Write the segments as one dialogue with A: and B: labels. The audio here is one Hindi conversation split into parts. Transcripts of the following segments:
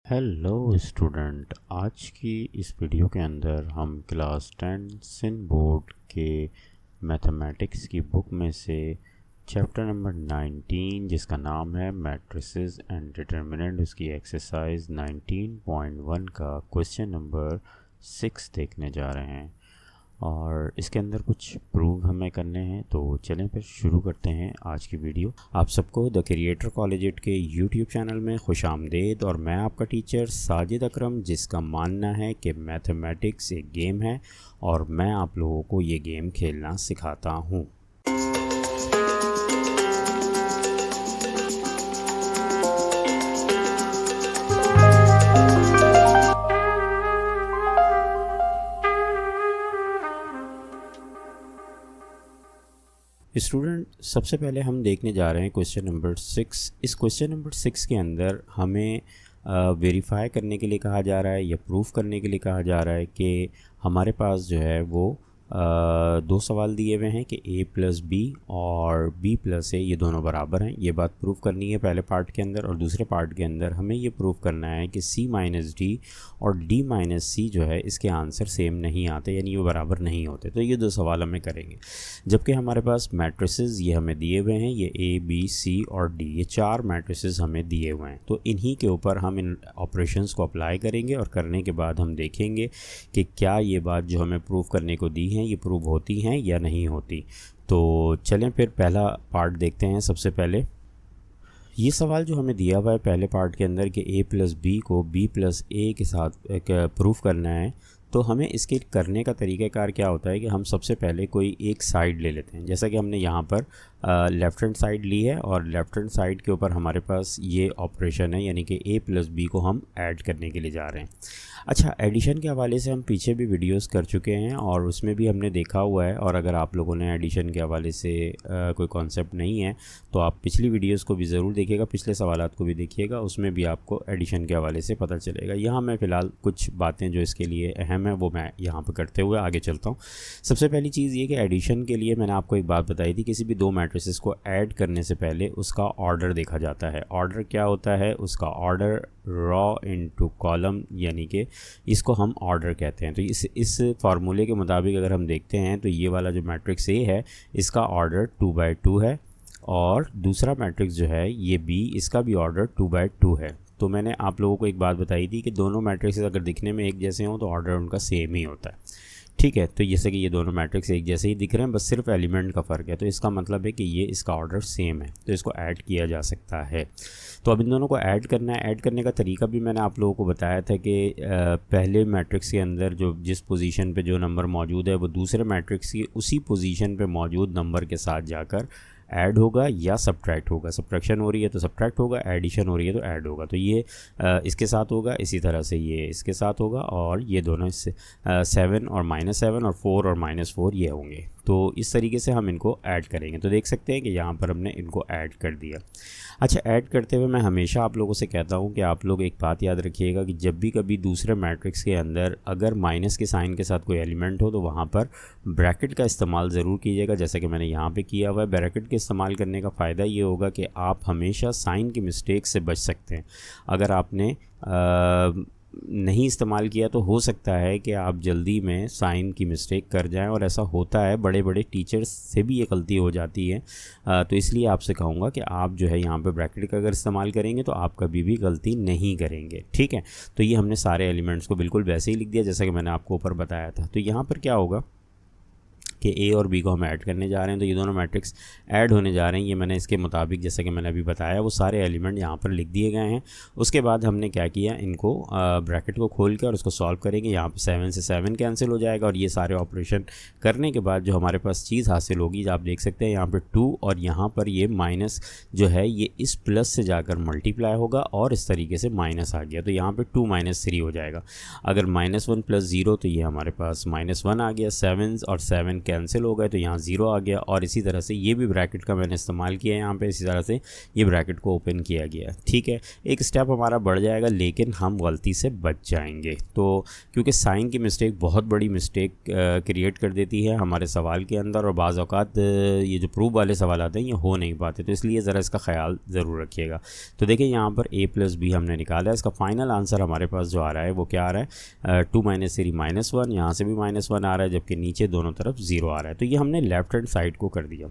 A: हेलो स्टूडेंट, आज की इस वीडियो के अंदर हम क्लास 10 सिन बोर्ड के मैथमेटिक्स की बुक में से चैप्टर नंबर 19 जिसका नाम है मैट्रिसेस एंड डिटर्मिनेंट, उसकी एक्सरसाइज 19.1 का क्वेश्चन नंबर 6 देखने जा रहे हैं और इसके अंदर कुछ प्रूव हमें करने हैं। तो चलें फिर शुरू करते हैं आज की वीडियो। आप सबको द क्रिएटर कॉलेज एट के यूट्यूब चैनल में खुश आमदेद। और मैं आपका टीचर साजिद अकरम, जिसका मानना है कि मैथमेटिक्स एक गेम है और मैं आप लोगों को ये गेम खेलना सिखाता हूँ। स्टूडेंट, सबसे पहले हम देखने जा रहे हैं क्वेश्चन नंबर 6। इस क्वेश्चन नंबर 6 के अंदर हमें वेरीफाई करने के लिए कहा जा रहा है या प्रूफ करने के लिए कहा जा रहा है कि हमारे पास जो है वो दो सवाल दिए हुए हैं कि a प्लस बी और b प्लस ए ये दोनों बराबर हैं। ये बात प्रूफ करनी है पहले पार्ट के अंदर। और दूसरे पार्ट के अंदर हमें ये प्रूफ करना है कि c माइनस डी और d माइनस सी जो है इसके आंसर सेम नहीं आते, यानी ये बराबर नहीं होते। तो ये दो सवाल हमें करेंगे। जबकि हमारे पास मैट्रिसेस ये हमें दिए हुए हैं, ये a b c और d, ये चार मैट्रिसेस हमें दिए हुए हैं। तो इन्हीं के ऊपर हम इन ऑपरेशंस को अप्लाई करेंगे और करने के बाद हम देखेंगे कि क्या ये बात जो हमें प्रूफ करने को दी है ये प्रूव होती हैं या नहीं होती। तो चलें फिर पहला पार्ट देखते हैं। सबसे पहले ये सवाल जो हमें दिया हुआ है पहले पार्ट के अंदर कि a प्लस बी को b प्लस ए के साथ प्रूफ करना है। तो हमें इसके करने का तरीक़ाकार क्या होता है कि हम सबसे पहले कोई एक साइड ले लेते हैं। जैसा कि हमने यहाँ पर लेफ़्ट हैंड साइड ली है और लेफ़्ट हैंड साइड के ऊपर हमारे पास ये ऑपरेशन है, यानी कि a प्लस बी को हम ऐड करने के लिए जा रहे हैं। अच्छा, एडिशन के हवाले से हम पीछे भी वीडियोस कर चुके हैं और उसमें भी हमने देखा हुआ है। और अगर आप लोगों ने एडिशन के हवाले से कोई कॉन्सेप्ट नहीं है तो आप पिछली वीडियोस को भी ज़रूर देखिएगा, पिछले सवालात को भी देखिएगा, उसमें भी आपको एडिशन के हवाले से पता चलेगा। यहाँ मैं फ़िलहाल कुछ बातें जो इसके लिए अहम है वो मैं यहाँ पर करते हुए आगे चलता हूँ। सबसे पहली चीज़ ये कि एडिशन के लिए मैंने आपको एक बात बताई थी, किसी भी दो मैट्रिसेस को ऐड करने से पहले उसका ऑर्डर देखा जाता है। ऑर्डर क्या होता है? उसका ऑर्डर रॉ इनटू कॉलम, यानी कि इसको हम ऑर्डर कहते हैं। तो इस फार्मूले के मुताबिक अगर हम देखते हैं तो ये वाला जो मैट्रिक्स ए है इसका ऑर्डर 2/2 है और दूसरा मैट्रिक्स जो है ये बी, इसका भी ऑर्डर 2/2 है। तो मैंने आप लोगों को एक बात बताई थी कि दोनों मैट्रिक्स अगर दिखने में एक जैसे हों तो ऑर्डर उनका सेम ही होता है। ठीक है, तो जैसे कि ये दोनों मैट्रिक्स एक जैसे ही दिख रहे हैं, बस सिर्फ एलिमेंट का फ़र्क है। तो इसका मतलब है कि ये इसका ऑर्डर सेम है, तो इसको ऐड किया जा सकता है। तो अब इन दोनों को ऐड करना है। ऐड करने का तरीका भी मैंने आप लोगों को बताया था कि पहले मैट्रिक्स के अंदर जो जिस पोजीशन पे जो नंबर मौजूद है वो दूसरे मैट्रिक्स की उसी पोजीशन पे मौजूद नंबर के साथ जाकर ऐड होगा या सब्ट्रैक्ट होगा। सब्ट्रैक्शन हो रही है तो सब्ट्रैक्ट होगा, एडिशन हो रही है तो ऐड होगा। तो ये इसके साथ होगा, इसी तरह से ये इसके साथ होगा और ये दोनों इससे 7 और -7 और 4 और -4 ये होंगे। तो इस तरीके से हम इनको ऐड करेंगे। तो देख सकते हैं कि यहाँ पर हमने इनको ऐड कर दिया। अच्छा, ऐड करते हुए मैं हमेशा आप लोगों से कहता हूँ कि आप लोग एक बात याद रखिएगा कि जब भी कभी दूसरे मैट्रिक्स के अंदर अगर माइनस के साइन के साथ कोई एलिमेंट हो तो वहाँ पर ब्रैकेट का इस्तेमाल ज़रूर कीजिएगा, जैसा कि मैंने यहाँ पे किया हुआ है। ब्रैकेट के इस्तेमाल करने का फ़ायदा ये होगा कि आप हमेशा साइन की मिस्टेक से बच सकते हैं। अगर आपने नहीं इस्तेमाल किया तो हो सकता है कि आप जल्दी में साइन की मिस्टेक कर जाएं, और ऐसा होता है, बड़े बड़े टीचर्स से भी ये गलती हो जाती है। तो इसलिए आपसे कहूँगा कि आप जो है यहाँ पे ब्रैकेट का अगर इस्तेमाल करेंगे तो आप कभी भी गलती नहीं करेंगे। ठीक है, तो ये हमने सारे एलिमेंट्स को बिल्कुल वैसे ही लिख दिया जैसा कि मैंने आपको ऊपर बताया था। तो यहाँ पर क्या होगा कि ए और बी को हम ऐड करने जा रहे हैं, तो ये दोनों मैट्रिक्स ऐड होने जा रहे हैं। ये मैंने इसके मुताबिक जैसा कि मैंने अभी बताया वो सारे एलिमेंट यहाँ पर लिख दिए गए हैं। उसके बाद हमने क्या किया, इनको ब्रैकेट को खोल के और उसको सॉल्व करेंगे। यहाँ पे 7 से 7 कैंसिल हो जाएगा और ये सारे ऑपरेशन करने के बाद जो हमारे पास चीज़ हासिल होगी, आप देख सकते हैं यहाँ पर 2 और यहाँ पर ये माइनस जो है ये इस प्लस से जाकर मल्टीप्लाई होगा और इस तरीके से माइनस आ गया। तो यहाँ पर 2 - 3 हो जाएगा। अगर -1 + 0 तो ये हमारे पास -1 आ गया। 7 और 7 कैंसिल हो गए तो यहाँ 0 आ गया, और इसी तरह से ये भी ब्रैकेट का मैंने इस्तेमाल किया है यहाँ पे, इसी तरह से ये ब्रैकेट को ओपन किया गया। ठीक है, एक स्टेप हमारा बढ़ जाएगा, लेकिन हम गलती से बच जाएंगे। तो क्योंकि साइन की मिस्टेक बहुत बड़ी मिस्टेक क्रिएट कर देती है हमारे सवाल के अंदर, और बाज़ औक़ात ये जो प्रूफ वाले सवाल आते हैं ये हो नहीं पाते, तो इसलिए ज़रा इसका ख्याल ज़रूर रखिएगा। तो देखिए यहाँ पर a + b हमने निकाला है, इसका फाइनल आंसर हमारे पास जो आ रहा है वो क्या आ रहा है, 2 - 3 -1, यहाँ से भी -1 आ रहा है, जबकि नीचे दोनों तरफ 0 आ रहा है। तो ये हमने लेफ़्ट हैंड साइड को कर दिया।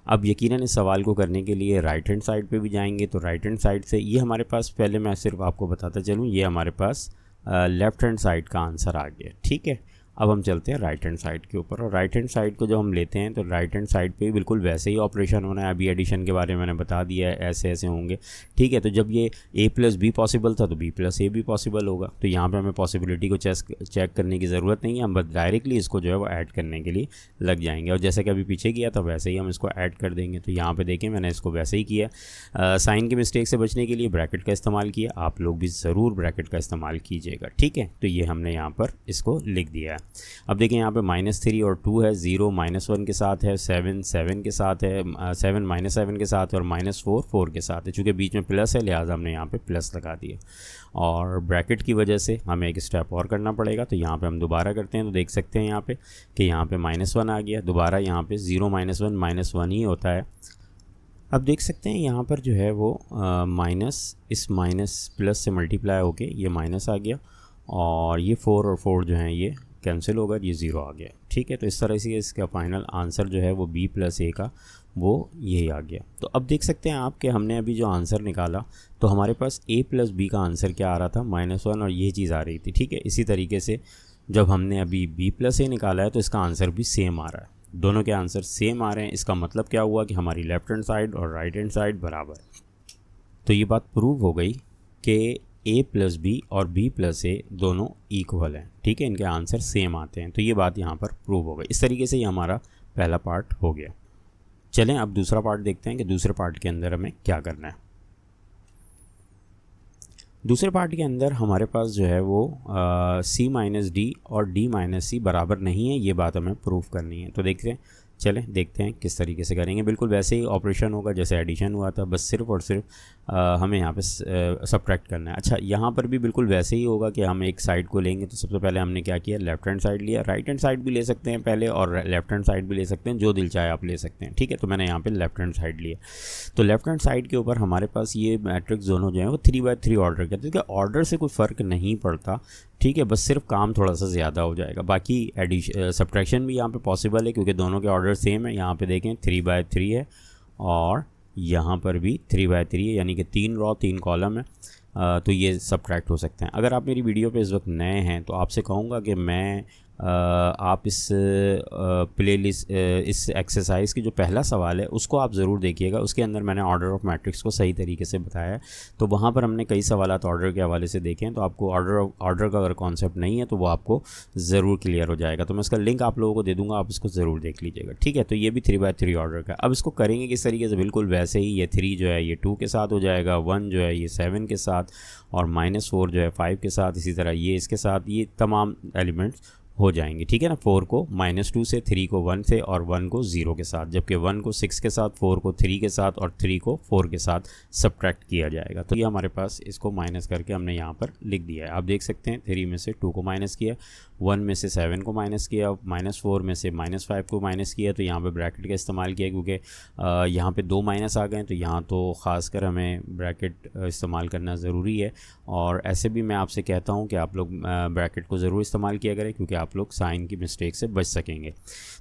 A: अब यकीनन इस सवाल को करने के लिए राइट हैंड साइड पे भी जाएंगे, तो राइट हैंड साइड से ये हमारे पास, पहले मैं सिर्फ आपको बताता चलूँ, ये हमारे पास लेफ़्ट हैंड साइड का आंसर आ गया। ठीक है, अब हम चलते हैं राइट हैंड साइड के ऊपर, और राइट हैंड साइड को जब हम लेते हैं तो राइट हैंड साइड पे बिल्कुल वैसे ही ऑपरेशन होना है। अभी एडिशन के बारे में मैंने बता दिया है, ऐसे ऐसे होंगे। ठीक है, तो जब ये a + b पॉसिबल था तो b + a भी पॉसिबल होगा, तो यहाँ पे हमें पॉसिबिलिटी को चेक करने की ज़रूरत नहीं है, हम बस डायरेक्टली इसको जो है वो ऐड करने के लिए लग जाएंगे। और जैसे कि अभी पीछे किया था वैसे ही हम इसको ऐड कर देंगे। तो यहाँ पर देखें मैंने इसको वैसे ही किया। साइन की मिस्टेक से बचने के लिए ब्रैकेट का इस्तेमाल किया, आप लोग भी ज़रूर ब्रैकेट का इस्तेमाल कीजिएगा। ठीक है, तो ये हमने यहाँ पर इसको लिख दिया है। अब देखें यहाँ पे -3 और 2 है, 0 -1 के साथ है, 7 7 के साथ है, 7 -7 के साथ है, और -4 4 के साथ है। चूँकि बीच में प्लस है लिहाजा हमने यहाँ पे प्लस लगा दिया, और ब्रैकेट की वजह से हमें एक स्टेप और करना पड़ेगा। तो यहाँ पे हम दोबारा करते हैं, तो देख सकते हैं यहाँ पे कि यहाँ पे -1 आ गया। दोबारा यहाँ पे 0 -1 -1 ही होता है। अब देख सकते हैं यहाँ पर जो है वो माइनस, इस माइनस प्लस से मल्टीप्लाई होके ये माइनस आ गया, और ये 4 और 4 जो हैं ये कैंसिल होगा, ये 0 आ गया। ठीक है, तो इस तरह से इसका फाइनल आंसर जो है वो b + a का वो यही आ गया। तो अब देख सकते हैं आप कि हमने अभी जो आंसर निकाला तो हमारे पास a + b का आंसर क्या आ रहा था, -1, और ये चीज़ आ रही थी। ठीक है, इसी तरीके से जब हमने अभी b + a निकाला है तो इसका आंसर भी सेम आ रहा है, दोनों के आंसर सेम आ रहे हैं। इसका मतलब क्या हुआ कि हमारी लेफ़्ट हैंड साइड और राइट हैंड साइड बराबर है। तो ये बात प्रूव हो गई कि a + b और b + a दोनों इक्वल हैं। ठीक है, इनके आंसर सेम आते हैं, तो ये बात यहाँ पर प्रूव हो गई। इस तरीके से ये हमारा पहला पार्ट हो गया। चलें अब दूसरा पार्ट देखते हैं कि दूसरे पार्ट के अंदर हमें क्या करना है। दूसरे पार्ट के अंदर हमारे पास जो है वो c - d और d - c बराबर नहीं है, ये बात हमें प्रूफ करनी है। तो देखते हैं किस तरीके से करेंगे। बिल्कुल वैसे ही ऑपरेशन होगा जैसे एडिशन हुआ था, बस सिर्फ और सिर्फ हमें यहाँ पे सब्ट्रैक्ट करना है। अच्छा, यहाँ पर भी बिल्कुल वैसे ही होगा कि हम एक साइड को लेंगे, तो सबसे पहले हमने क्या किया, लेफ़्ट हैंड साइड लिया। राइट हैंड साइड भी ले सकते हैं पहले, और लेफ़्ट हैंड साइड भी ले सकते हैं, जो दिल चाहे आप ले सकते हैं। ठीक है, तो मैंने यहाँ पे लेफ़्ट हैंड साइड लिया। तो लेफ़्ट हैंड साइड के ऊपर हमारे पास ये मैट्रिक्स दोनों जो हैं वो 3/3 ऑर्डर के, क्योंकि ऑर्डर से कोई फ़र्क नहीं पड़ता। ठीक है, बस सिर्फ काम थोड़ा सा ज़्यादा हो जाएगा। बाकी सब्ट्रैक्शन भी यहाँ पे पॉसिबल है क्योंकि दोनों के ऑर्डर सेम है। यहाँ पे देखें 3/3 है, और यहाँ पर भी 3/3 है, यानी कि 3 रो 3 कॉलम है। तो ये सब्ट्रैक्ट हो सकते हैं। अगर आप मेरी वीडियो पे इस वक्त नए हैं तो आपसे कहूँगा कि मैं आप इस प्लेलिस्ट, इस एक्सरसाइज की जो पहला सवाल है उसको आप ज़रूर देखिएगा। उसके अंदर मैंने ऑर्डर ऑफ मैट्रिक्स को सही तरीके से बताया है। तो वहाँ पर हमने कई सवालात ऑर्डर के हवाले से देखे हैं, तो आपको ऑर्डर का अगर कॉन्सेप्ट नहीं है तो वो आपको ज़रूर क्लियर हो जाएगा। तो मैं इसका लिंक आप लोगों को दे दूँगा, आप इसको ज़रूर देख लीजिएगा। ठीक है, तो ये भी 3/3 ऑर्डर का। अब इसको करेंगे किस तरीके से, बिल्कुल वैसे ही। ये 3 जो है ये 2 के साथ हो जाएगा, 1 जो है ये 7 के साथ, और -4 जो है 5 के साथ, इसी तरह ये इसके साथ, ये तमाम एलिमेंट्स हो जाएंगे। ठीक है ना, 4 को -2 से, 3 को 1 से, और 1 को 0 के साथ, जबकि 1 को 6 के साथ, 4 को 3 के साथ, और 3 को 4 के साथ सब्ट्रैक्ट किया जाएगा। तो ये हमारे पास इसको माइनस करके हमने यहाँ पर लिख दिया है। आप देख सकते हैं 3 में से 2 को माइनस किया, 1 में से 7 को माइनस किया, -4 में से -5 को माइनस किया। तो यहाँ पे ब्रैकेट का इस्तेमाल किया क्योंकि यहाँ पे 2 माइनस आ गए, तो यहाँ तो ख़ासकर हमें ब्रैकेट इस्तेमाल करना ज़रूरी है। और ऐसे भी मैं आपसे कहता हूँ कि आप लोग ब्रैकेट को ज़रूर इस्तेमाल किया करें, क्योंकि आप लोग साइन की मिस्टेक से बच सकेंगे।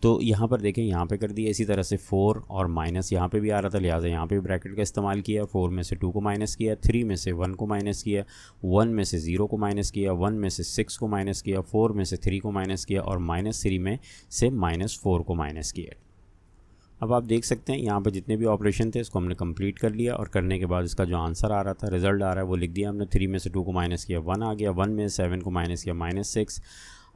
A: तो यहाँ पर देखें, यहाँ पे कर दिया। इसी तरह से 4 और माइनस यहाँ पे भी आ रहा था, लिहाजा यहाँ पे ब्रैकेट का इस्तेमाल किया। 4 में से 2 को माइनस किया, 3 में से 1 को माइनस किया, 1 में से 0 को माइनस किया, 1 में से 6 को माइनस किया, 4 में से 3 को माइनस किया, और -3 में से -4 को माइनस किया। अब आप देख सकते हैं यहाँ पे जितने भी ऑपरेशन थे इसको हमने कंप्लीट कर लिया, और करने के बाद इसका जो आंसर आ रहा था, रिजल्ट आ रहा है, वो लिख दिया हमने। 3 में से 2 को माइनस किया, 1 आ गया, 1 में 7 को माइनस किया, -6।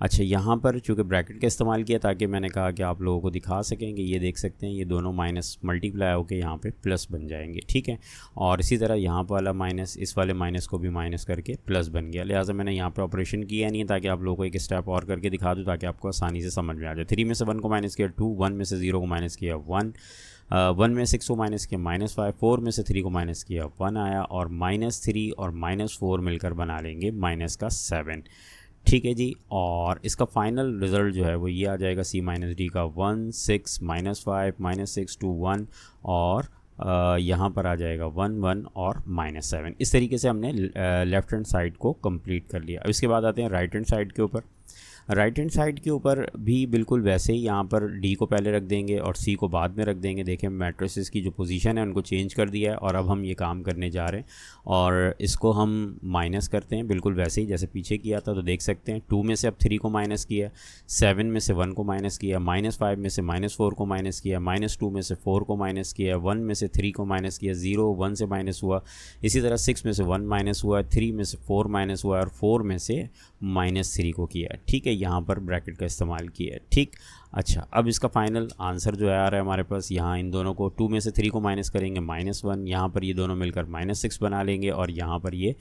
A: अच्छा, यहाँ पर चूँकि ब्रैकेट का इस्तेमाल किया ताकि मैंने कहा कि आप लोगों को दिखा सकें कि ये देख सकते हैं ये दोनों माइनस मल्टीप्लाई होकर यहाँ पे प्लस बन जाएंगे, ठीक है। और इसी तरह यहाँ पर वाला माइनस इस वाले माइनस को भी माइनस करके प्लस बन गया, लिहाजा मैंने यहाँ पर ऑपरेशन किया नहीं है ताकि आप लोगों को एक स्टेप और करके दिखा दूँ ताकि आपको आसानी से समझ में आ जाए। 3 में से 1 को माइनस किया 2, 1 में से 0 को माइनस किया 1, 1 में 6 को माइनस किया -5, 4 में से 3 को माइनस किया 1 आया, और -3 और -4 मिलकर बना लेंगे माइनस का 7, ठीक है जी। और इसका फाइनल रिज़ल्ट जो है वो ये आ जाएगा C माइनस डी का 1, 6, -5, -6 to 1, और यहाँ पर आ जाएगा 1, 1 और -7। इस तरीके से हमने लेफ़्ट हैंड साइड को कंप्लीट कर लिया। अब इसके बाद आते हैं राइट हैंड साइड के ऊपर। राइट हैंड साइड के ऊपर भी बिल्कुल वैसे ही यहाँ पर डी को पहले रख देंगे और सी को बाद में रख देंगे। देखें मैट्रिसेस की जो पोजीशन है उनको चेंज कर दिया है और अब हम ये काम करने जा रहे हैं और इसको हम माइनस करते हैं बिल्कुल वैसे ही जैसे पीछे किया था। तो देख सकते हैं 2 में से अब 3 को माइनस किया, 7 में से 1 को माइनस किया, -5 में से -4 को माइनस किया, -2 में से 4 को माइनस किया, 1 में से 3 को माइनस किया, 0 1 से माइनस हुआ, इसी तरह 6 में से 1 माइनस हुआ, 3 में से 4 माइनस हुआ और 4 में से -3 को किया, ठीक है। यहाँ पर ब्रैकेट का इस्तेमाल किया है, ठीक। अच्छा, अब इसका फाइनल आंसर जो है आ रहा है हमारे पास, यहाँ इन दोनों को 2 में से 3 को माइनस करेंगे -1, यहाँ पर ये दोनों मिलकर -6 बना लेंगे और यहाँ पर ये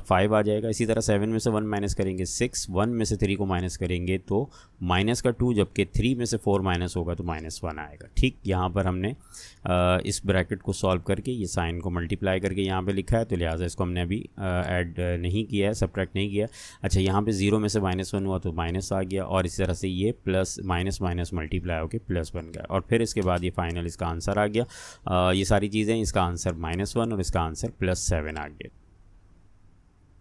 A: 5 आ जाएगा। इसी तरह 7 में से 1 माइनस करेंगे 6, 1 में से 3 को माइनस करेंगे तो -2, जबकि 3 में से 4 माइनस होगा तो -1 आएगा, ठीक। यहाँ पर हमने इस ब्रैकेट को सॉल्व करके ये साइन को मल्टीप्लाई करके यहाँ पे लिखा है, तो लिहाजा इसको हमने अभी ऐड नहीं किया है, सब्ट्रैक्ट नहीं किया। अच्छा, यहाँ पे 0 में से -1 हुआ तो माइनस आ गया और इस तरह से ये प्लस माइनस माइनस मल्टीप्लाई होकर प्लस बन गया और फिर इसके बाद ये फाइनल इसका आंसर आ गया। ये सारी चीज़ें, इसका आंसर -1 और इसका आंसर +7 आ गया।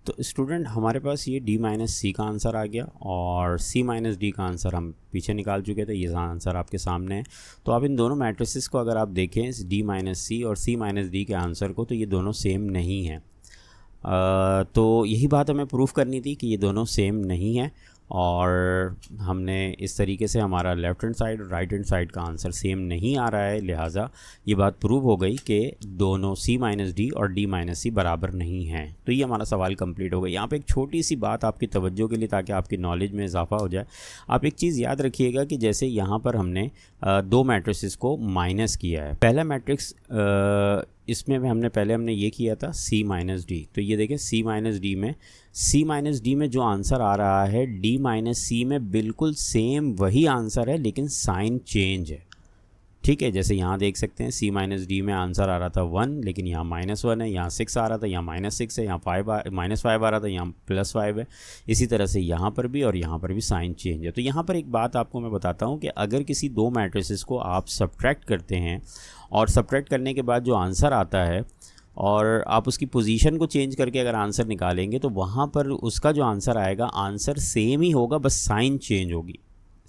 A: तो स्टूडेंट हमारे पास ये D माइनस C का आंसर आ गया और C माइनस D का आंसर हम पीछे निकाल चुके थे, ये आंसर आपके सामने है। तो आप इन दोनों मैट्रिसेस को अगर आप देखें इस D माइनस C और C माइनस D के आंसर को, तो ये दोनों सेम नहीं हैं। तो यही बात हमें प्रूफ करनी थी कि ये दोनों सेम नहीं है और हमने इस तरीके से हमारा लेफ़्ट हैंड साइड और राइट हैंड साइड का आंसर सेम नहीं आ रहा है, लिहाजा ये बात प्रूव हो गई कि दोनों C माइनस डी और D माइनस सी बराबर नहीं हैं। तो ये हमारा सवाल कंप्लीट हो गया। यहाँ पे एक छोटी सी बात आपकी तवज्जो के लिए ताकि आपकी नॉलेज में इजाफा हो जाए, आप एक चीज़ याद रखिएगा कि जैसे यहाँ पर हमने 2 मैट्रिसेस को माइनस किया है। पहला मैट्रिक्स इसमें हमने ये किया था C माइनस डी, तो ये देखें C माइनस डी में जो आंसर आ रहा है D माइनस सी में बिल्कुल सेम वही आंसर है लेकिन साइन चेंज है, ठीक है। जैसे यहाँ देख सकते हैं C माइनस डी में आंसर आ रहा था 1 लेकिन यहाँ -1 है, यहाँ 6 आ रहा था, यहाँ -6 है, यहाँ -5 आ रहा था, यहाँ +5 है। इसी तरह से यहाँ पर भी और यहाँ पर भी साइन चेंज है। तो यहाँ पर एक बात आपको मैं बताता हूँ कि अगर किसी 2 मैट्रिसेस को आप सब्ट्रैक्ट करते हैं और सब्ट्रैक्ट करने के बाद जो आंसर आता है और आप उसकी पोजीशन को चेंज करके अगर आंसर निकालेंगे तो वहाँ पर उसका जो आंसर आएगा आंसर सेम ही होगा, बस साइन चेंज होगी,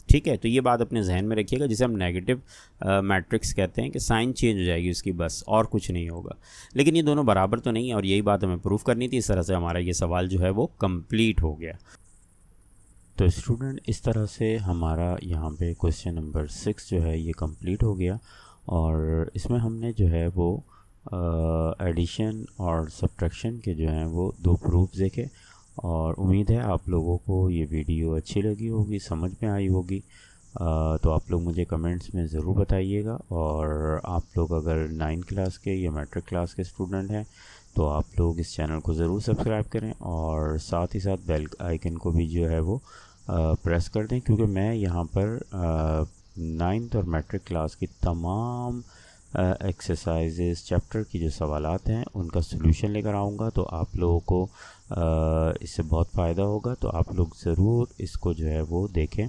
A: ठीक है। तो ये बात अपने जहन में रखिएगा, जिसे हम नेगेटिव मैट्रिक्स कहते हैं कि साइन चेंज हो जाएगी उसकी, बस और कुछ नहीं होगा। लेकिन ये दोनों बराबर तो नहीं है और यही बात हमें प्रूफ करनी थी। इस तरह से हमारा ये सवाल जो है वो कंप्लीट हो गया। तो स्टूडेंट इस तरह से हमारा यहाँ पे क्वेश्चन नंबर 6 जो है ये कंप्लीट हो गया और इसमें हमने जो है वो एडिशन और सब्ट्रैक्शन के जो हैं वो 2 प्रूफ देखे और उम्मीद है आप लोगों को ये वीडियो अच्छी लगी होगी, समझ में आई होगी। तो आप लोग मुझे कमेंट्स में ज़रूर बताइएगा और आप लोग अगर 9th क्लास के या मैट्रिक क्लास के स्टूडेंट हैं तो आप लोग इस चैनल को ज़रूर सब्सक्राइब करें और साथ ही साथ बेल आइकन को भी जो है वो प्रेस कर दें, क्योंकि मैं यहाँ पर 9th और मैट्रिक क्लास की तमाम एक्सरसाइजेस चैप्टर की जो सवालात हैं उनका सलूशन लेकर आऊँगा। तो आप लोगों को इससे बहुत फ़ायदा होगा, तो आप लोग ज़रूर इसको जो है वो देखें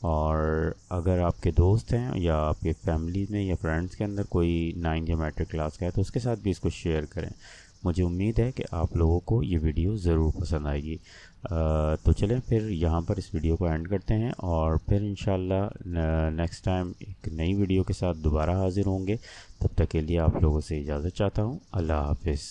A: और अगर आपके दोस्त हैं या आपके फैमिली में या फ्रेंड्स के अंदर कोई 9th या मैट्रिक क्लास का है तो उसके साथ भी इसको शेयर करें। मुझे उम्मीद है कि आप लोगों को ये वीडियो ज़रूर पसंद आएगी। तो चलें फिर यहाँ पर इस वीडियो को एंड करते हैं और फिर इंशाल्लाह नेक्स्ट टाइम एक नई वीडियो के साथ दोबारा हाज़िर होंगे। तब तक के लिए आप लोगों से इजाज़त चाहता हूँ। अल्लाह हाफ़िज़।